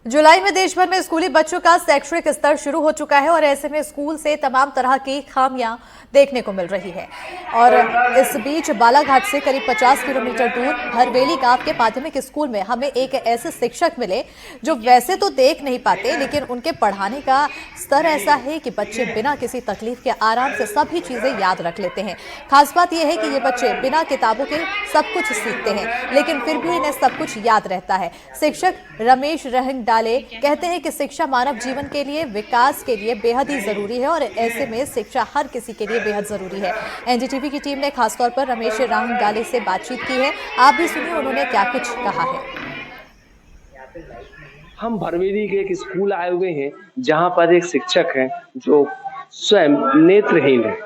जुलाई में देश भर में स्कूली बच्चों का शैक्षणिक स्तर शुरू हो चुका है और ऐसे में स्कूल से तमाम तरह की खामियां देखने को मिल रही है। और इस बीच बालाघाट से करीब 50 किलोमीटर दूर हरवेली गांव के माध्यमिक स्कूल में हमें एक ऐसे शिक्षक मिले जो वैसे तो देख नहीं पाते, लेकिन उनके पढ़ाने का स्तर ऐसा है कि बच्चे बिना किसी तकलीफ के आराम से सभी चीजें याद रख लेते हैं। खास बात यह है कि ये बच्चे बिना किताबों के सब कुछ सीखते हैं, लेकिन फिर भी इन्हें सब कुछ याद रहता है। शिक्षक रमेश रहंगडाले कहते हैं कि शिक्षा मानव जीवन के लिए, विकास के लिए बेहद ही जरूरी है और ऐसे में शिक्षा हर किसी के लिए बेहद जरूरी है। एनडीटीवी की टीम ने खासतौर पर रमेश रहंगडाले से बातचीत की है। आप भी सुनिए उन्होंने क्या कुछ कहा है। हम भरवेली के एक स्कूल आए हुए हैं जहां पर एक शिक्षक हैं जो स्वयं नेत्रहीन है।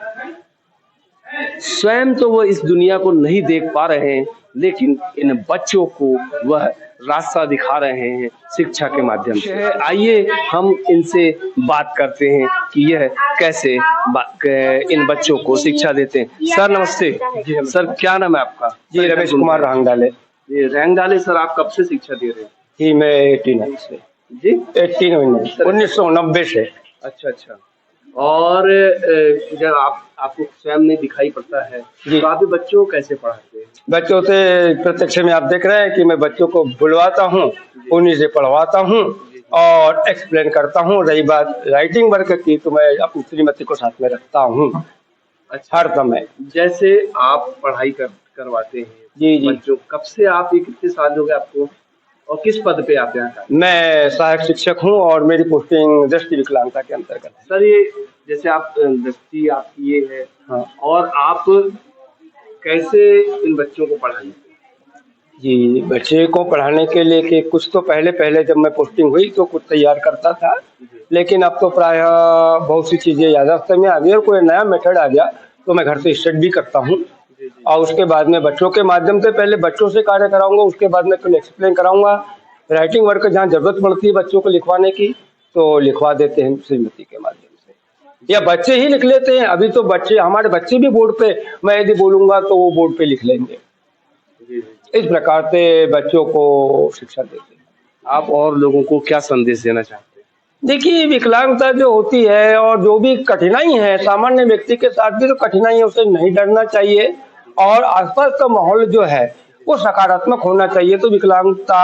स्वयं तो वो इस दुनिया को नहीं देख पा रहे हैं, लेकिन इन बच्चों को वह रास्ता दिखा रहे हैं शिक्षा के माध्यम से। आइए हम इनसे बात करते हैं कि यह कैसे इन बच्चों को शिक्षा देते हैं। सर नमस्ते। जी सर, क्या नाम है आपका? जी रमेश कुमार रहंगडाले। जी रहंगडाले सर, आप कब से शिक्षा दे रहे हैं? जी मैं 18 से। जी 1990 से। अच्छा। और जब आपको स्वयं नहीं दिखाई पड़ता है तो आप बच्चों को कैसे पढ़ाते हैं? बच्चों से प्रत्यक्ष में आप देख रहे हैं कि मैं बच्चों को बुलवाता हूँ, उन्हीं से पढ़वाता हूँ और एक्सप्लेन करता हूँ। रही बात राइटिंग वर्क की तो मैं अपनी श्रीमती को साथ में रखता हूँ। अच्छा, हर समय जैसे आप पढ़ाई करवाते हैं जी बच्चों, कब से आप ये कितने साल हो गए आपको और किस पद पे आप यहाँ? मैं सहायक शिक्षक हूँ और मेरी पोस्टिंग दृष्टि विकलांगता के अंतर्गत है। सर ये जैसे आप दृष्टि आपकी ये है, हाँ, और आप कैसे इन बच्चों को पढ़ाएंगे? जी बच्चे को पढ़ाने के लिए कि कुछ तो पहले जब मैं पोस्टिंग हुई तो कुछ तैयार करता था, लेकिन अब तो प्राय बहुत सी चीजें याददाश्त में आ गई और कोई नया मेथड आ गया तो मैं घर से स्टडी करता हूँ और उसके बाद में बच्चों के माध्यम से पहले बच्चों से कार्य कराऊंगा, उसके बाद में फिर एक्सप्लेन कराऊंगा। राइटिंग वर्क जहाँ जरूरत पड़ती है बच्चों को लिखवाने की तो लिखवा देते हैं श्रीमती के माध्यम से, या बच्चे ही लिख लेते हैं। अभी तो हमारे बच्चे भी बोर्ड पे, मैं यदि बोलूंगा तो वो बोर्ड पे लिख लेंगे। इस प्रकार से बच्चों को शिक्षा देते हैं। आप और लोगों को क्या संदेश देना चाहते हैं? देखिए, विकलांगता जो होती है और जो भी कठिनाई है, सामान्य व्यक्ति के साथ भी तो कठिनाई है, उसे नहीं डरना चाहिए और आसपास का माहौल जो है वो सकारात्मक होना चाहिए। तो विकलांगता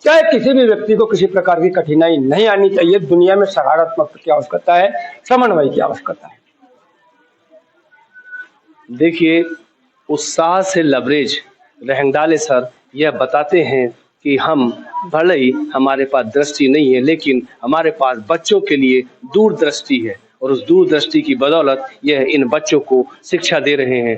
चाहे किसी भी व्यक्ति को किसी प्रकार की कठिनाई नहीं आनी चाहिए। दुनिया में सकारात्मक की आवश्यकता है, समन्वय की आवश्यकता है। देखिए, उत्साह से लबरेज रहंगडाले सर यह बताते हैं कि हम भले ही हमारे पास दृष्टि नहीं है, लेकिन हमारे पास बच्चों के लिए दूरदृष्टि है और उस दूरदृष्टि की बदौलत यह इन बच्चों को शिक्षा दे रहे हैं।